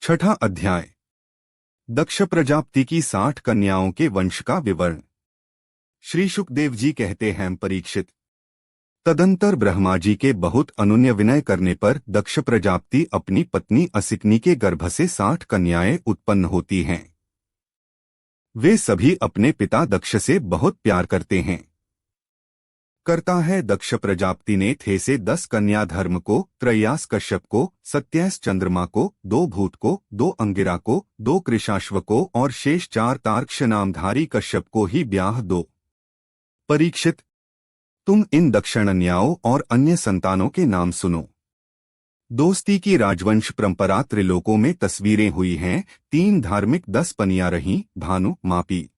छठा अध्याय। दक्ष प्रजापति की 60 कन्याओं के वंश का विवरण। श्री शुकदेव जी कहते हैं, परीक्षित, तदंतर ब्रह्मा जी के बहुत अनुनय विनय करने पर दक्ष प्रजापति अपनी पत्नी असिकनी के गर्भ से 60 कन्याएं उत्पन्न होती हैं। वे सभी अपने पिता दक्ष से बहुत प्यार करते हैं। करता है दक्ष प्रजापति ने थे से 10 कन्या धर्म को, त्रयास कश्यप को, सत्यैस चंद्रमा को, 2 भूत को, 2 अंगिरा को, 2 कृशाश्व को और शेष 4 तार्क्ष नामधारी कश्यप को ही ब्याह दो। परीक्षित, तुम इन दक्षिणन्याओं और अन्य संतानों के नाम सुनो। दोस्ती की राजवंश परंपरा त्रिलोकों में तस्वीरें हुई हैं। 3 धार्मिक 10 पनियां रहीं, भानु, मापी,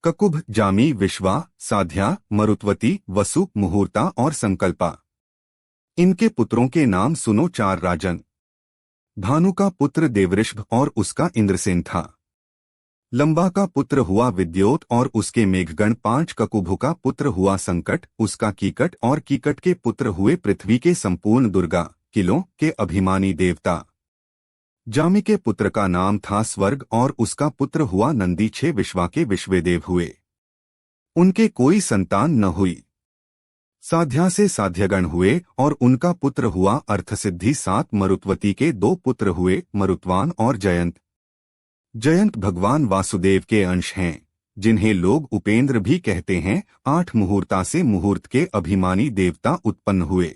ककुभ, जामी, विश्वा, साध्या, मरुत्वती, वसु, मुहूर्ता और संकल्पा। इनके पुत्रों के नाम सुनो। 4 राजन। भानु का पुत्र देवऋषभ और उसका इंद्रसेन था। लंबा का पुत्र हुआ विद्योत और उसके मेघगण। 5 ककुभु का पुत्र हुआ संकट, उसका कीकट और कीकट के पुत्र हुए पृथ्वी के संपूर्ण दुर्गा, किलों के अभिमानी देवता। जामी के पुत्र का नाम था स्वर्ग और उसका पुत्र हुआ नंदी। 6 विश्वा के विश्वेदेव हुए, उनके कोई संतान न हुई। साध्या से साध्यगण हुए और उनका पुत्र हुआ अर्थसिद्धि। 7 मरुत्वती के 2 पुत्र हुए, मरुत्वान और जयंत। जयंत भगवान वासुदेव के अंश हैं, जिन्हें लोग उपेंद्र भी कहते हैं। 8 मुहूर्ता से मुहूर्त के अभिमानी देवता उत्पन्न हुए।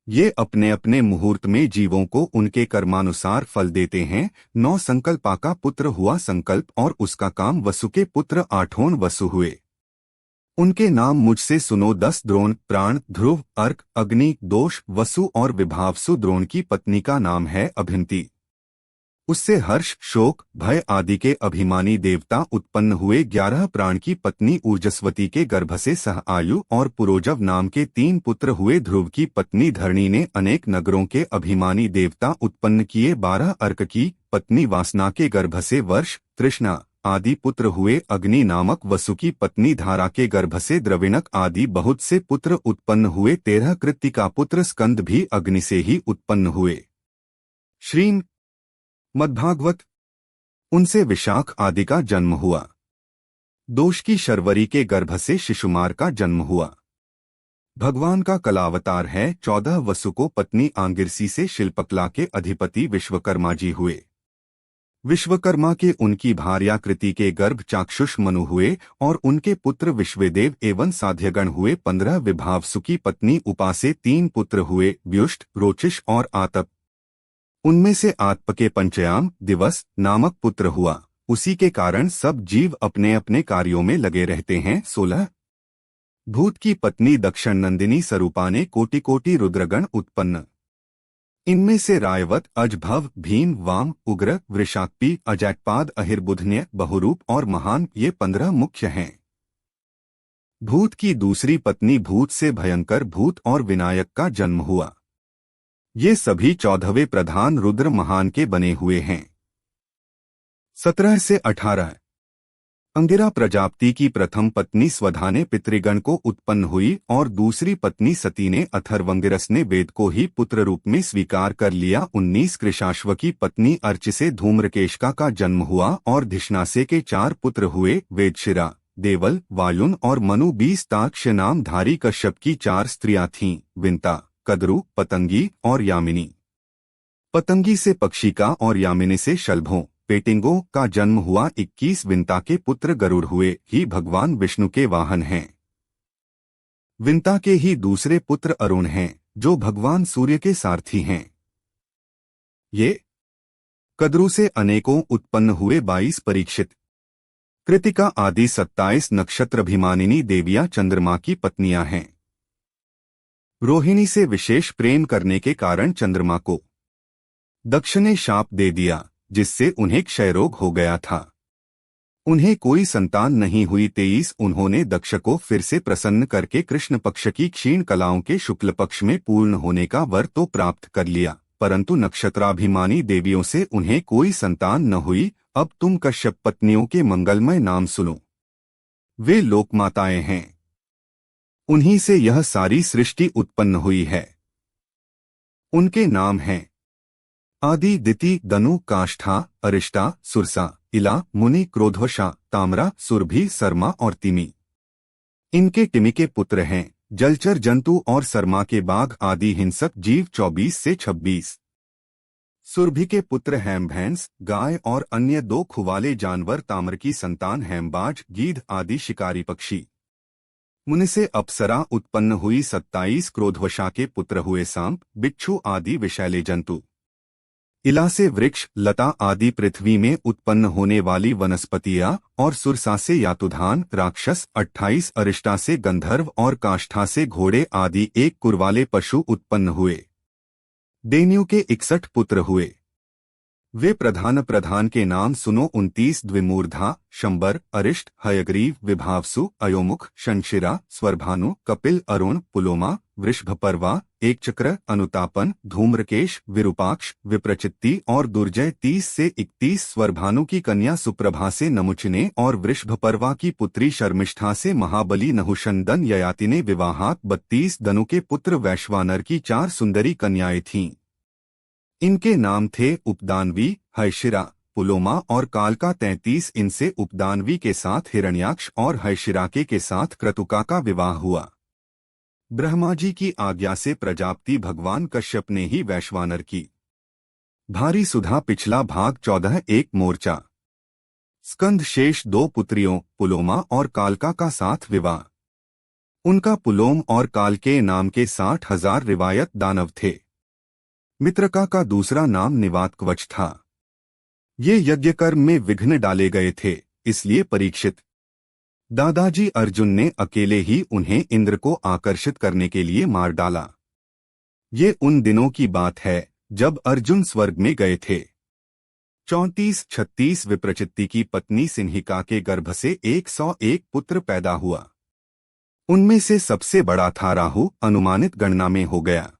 ये अपने अपने मुहूर्त में जीवों को उनके कर्मानुसार फल देते हैं। 9 संकल्पा का पुत्र हुआ संकल्प और उसका काम। वसु के पुत्र 8 वसु हुए, उनके नाम मुझसे सुनो। 10 द्रोण, प्राण, ध्रुव, अर्क, अग्नि, दोष, वसु और विभावसु। द्रोण की पत्नी का नाम है अभिमति, उससे हर्ष, शोक, भय आदि के अभिमानी देवता उत्पन्न हुए। 11 प्राण की पत्नी ऊर्जस्वती के गर्भ से सह आयु और पुरोजव नाम के 3 पुत्र हुए। ध्रुव की पत्नी धरणी ने अनेक नगरों के अभिमानी देवता उत्पन्न किए। 12 अर्क की पत्नी वासना के गर्भ से वर्ष, तृष्णा आदि पुत्र हुए। अग्नि नामक वसु की पत्नी धारा के गर्भ से द्रविणक आदि बहुत से पुत्र उत्पन्न हुए। 13 कृत्तिका पुत्र स्कंद भी अग्नि से ही उत्पन्न हुए। श्रीम मद्भागवत, उनसे विशाख आदि का जन्म हुआ। दोष की शर्वरी के गर्भ से शिशुमार का जन्म हुआ। भगवान का कलावतार है। 14 वसु को पत्नी आंगिरसी से शिल्पकला के अधिपति विश्वकर्मा जी हुए। विश्वकर्मा के उनकी भार्या कृति के गर्भ चाक्षुष मनु हुए और उनके पुत्र विश्वेदेव एवं साध्यगण हुए। 15 विभावसु की पत्नी उपा से 3 पुत्र हुए, व्युष्ट, रोचिष और आतप। उनमें से आत्प के पंचयाम दिवस नामक पुत्र हुआ। उसी के कारण सब जीव अपने अपने कार्यों में लगे रहते हैं। 16 भूत की पत्नी दक्षिण नंदिनी स्वरूपा ने कोटि कोटि रुद्रगण उत्पन्न। इनमें से रायवत, अजभव, भीम, वाम, उग्र, वृषाक्पी, अजैकपाद, अहिर्बुधन्य, बहुरूप और महान, ये 15 मुख्य हैं। भूत की दूसरी पत्नी भूत से भयंकर भूत और विनायक का जन्म हुआ। ये सभी 14वें प्रधान रुद्र महान के बने हुए हैं। 17 से 18 अंगिरा प्रजापति की प्रथम पत्नी स्वधा ने पितृगण को उत्पन्न हुई और दूसरी पत्नी सती ने अथर्वंगिरस ने वेद को ही पुत्र रूप में स्वीकार कर लिया। 19 कृशाश्व की पत्नी अर्च से धूम्रकेशका का जन्म हुआ और धिष्णासे के 4 पुत्र हुए, वेदशिरा, देवल, वायुन और मनु। 20 ताक्ष नामधारी कश्यप की 4 स्त्रियां थीं, विंता, कद्रु, पतंगी और यामिनी। पतंगी से पक्षिका और यामिनी से शलभों, पेटिंगों का जन्म हुआ। 21 विंता के पुत्र गरुड़ हुए, ही भगवान विष्णु के वाहन हैं। विंता के ही दूसरे पुत्र अरुण हैं, जो भगवान सूर्य के सारथी हैं। ये कद्रु से अनेकों उत्पन्न हुए। 22 परीक्षित, कृतिका आदि 27 नक्षत्राभिमानिनी देवियां चंद्रमा की पत्नियां हैं। रोहिणी से विशेष प्रेम करने के कारण चंद्रमा को दक्ष ने शाप दे दिया, जिससे उन्हें क्षय रोग हो गया था। उन्हें कोई संतान नहीं हुई। 23 उन्होंने दक्ष को फिर से प्रसन्न करके कृष्ण पक्ष की क्षीण कलाओं के शुक्ल पक्ष में पूर्ण होने का वर तो प्राप्त कर लिया, परंतु नक्षत्राभिमानी देवियों से उन्हें कोई संतान न हुई। अब तुम कश्यप पत्नियों के मंगलमय नाम सुनो। वे लोकमाताएं हैं, उन्हीं से यह सारी सृष्टि उत्पन्न हुई है। उनके नाम हैं आदि, दिति, दनु, काष्ठा, अरिष्टा, सुरसा, इला, मुनि, क्रोधवशा, ताम्रा, सुरभि, सरमा और तिमि। इनके टिमि के पुत्र हैं जलचर जंतु और सरमा के बाघ आदि हिंसक जीव 24 से 26। सुरभि के पुत्र हैं भैंस, गाय और अन्य 2 खुवाले जानवर। ताम्र की संतान हेमबाज, गीध आदि शिकारी पक्षी। मुनि से अप्सरा उत्पन्न हुई 27। क्रोधवशा के पुत्र हुए सांप, बिच्छू आदि विषैले जंतु। इला से वृक्ष, लता आदि पृथ्वी में उत्पन्न होने वाली वनस्पतियां और सुरसा से यातुधान राक्षस, 28। अरिष्टा से गंधर्व और काष्ठा से घोड़े आदि 1 कुरवाले पशु उत्पन्न हुए। देन्यु के 61 पुत्र हुए। वे प्रधान के नाम सुनो 29। द्विमूर्धा, शंबर, अरिष्ट, हयग्रीव, विभावसु, अयोमुख, शंशिरा, स्वरभानु, कपिल, अरुण, पुलोमा, वृषभपर्वा, एकचक्र, अनुतापन, धूम्रकेश, विरूपाक्ष, विप्रचित्ति और दुर्जय। 30 से 31। स्वरभानु की कन्या सुप्रभा से नमुचिने और वृषभपर्वा की पुत्री शर्मिष्ठा से महाबली नहुषंदन ययाति ने विवाहात। 32। दनु के पुत्र वैश्वानर की 4 सुंदरी कन्याएं थीं। इनके नाम थे उपदानवी, हैशिरा, पुलोमा और कालका। 33। इनसे उपदानवी के साथ हिरण्याक्ष और हैशिराके के साथ क्रतुका का विवाह हुआ। ब्रह्मा जी की आज्ञा से प्रजापति भगवान कश्यप ने ही वैश्वानर की भारी सुधा पिछला भाग 14। एक मोर्चा। स्कंद शेष 2 पुत्रियों पुलोमा और कालका का साथ विवाह। उनका पुलोम और कालके नाम के 60,000 रिवायत दानव थे। मित्रका का दूसरा नाम निवातकवच था। ये यज्ञकर्म में विघ्न डाले गए थे, इसलिए परीक्षित दादाजी अर्जुन ने अकेले ही उन्हें इंद्र को आकर्षित करने के लिए मार डाला। ये उन दिनों की बात है जब अर्जुन स्वर्ग में गए थे। 34-36। विप्रचित्ति की पत्नी सिंहिका के गर्भ से 101 पुत्र पैदा हुआ। उनमें से सबसे बड़ा था राहु, अनुमानित गणना में हो गया।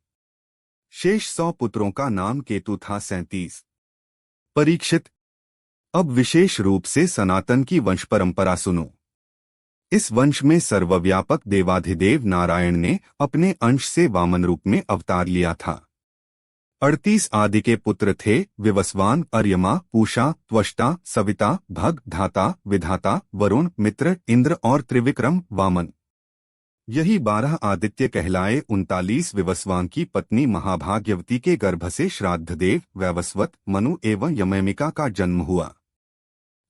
शेष 100 पुत्रों का नाम केतु था। 37। परीक्षित, अब विशेष रूप से सनातन की वंश परंपरा सुनो। इस वंश में सर्वव्यापक देवाधिदेव नारायण ने अपने अंश से वामन रूप में अवतार लिया था। 38 आदि के पुत्र थे विवस्वान, अर्यमा, पूषा, त्वष्टा, सविता, भग, धाता, विधाता, वरुण, मित्र, इंद्र और त्रिविक्रम वामन। यही 12 आदित्य कहलाए। 39 विवस्वान की पत्नी महाभाग्यवती के गर्भ से श्राद्धदेव, वैवस्वत, मनु एवं यमयमिका का जन्म हुआ।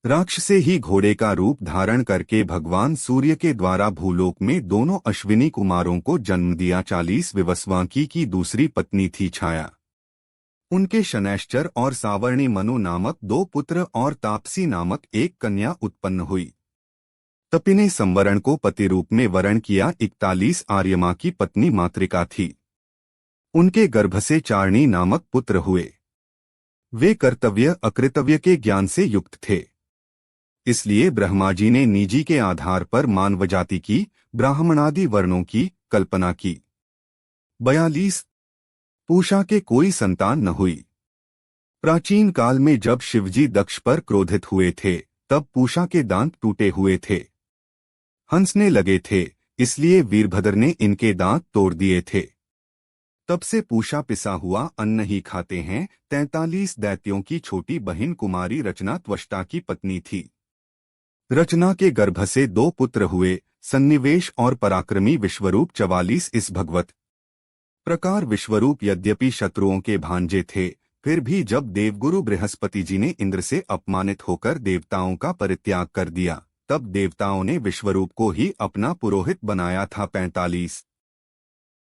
राक्षसे ही घोड़े का रूप धारण करके भगवान सूर्य के द्वारा भूलोक में दोनों अश्विनी कुमारों को जन्म दिया। 40 विवस्वांकी की दूसरी पत्नी थी छाया। उनके शनैश्चर और सावर्णी मनु नामक 2 पुत्र और तापसी नामक 1 कन्या उत्पन्न हुई। तपि ने संवरण को पति रूप में वरण किया। 41 आर्यमा की पत्नी मातृका थी। उनके गर्भ से चारणी नामक पुत्र हुए। वे कर्तव्य अकृतव्य के ज्ञान से युक्त थे, इसलिए ब्रह्मा जी ने निजी के आधार पर मानव जाति की, ब्राह्मणादि वर्णों की कल्पना की। 42 पूषा के कोई संतान न हुई। प्राचीन काल में जब शिवजी दक्ष पर क्रोधित हुए थे तब पूषा के दांत टूटे हुए थे, हंसने लगे थे, इसलिए वीरभद्र ने इनके दांत तोड़ दिए थे। तब से पूषा पिसा हुआ अन्न ही खाते हैं। 43 दैत्यों की छोटी बहन कुमारी रचना त्वष्टा की पत्नी थी। रचना के गर्भ से 2 पुत्र हुए, सन्निवेश और पराक्रमी विश्वरूप। 44 इस भगवत प्रकार विश्वरूप यद्यपि शत्रुओं के भांजे थे, फिर भी जब देवगुरु बृहस्पति जी ने इंद्र से अपमानित होकर देवताओं का परित्याग कर दिया, तब देवताओं ने विश्वरूप को ही अपना पुरोहित बनाया था। 45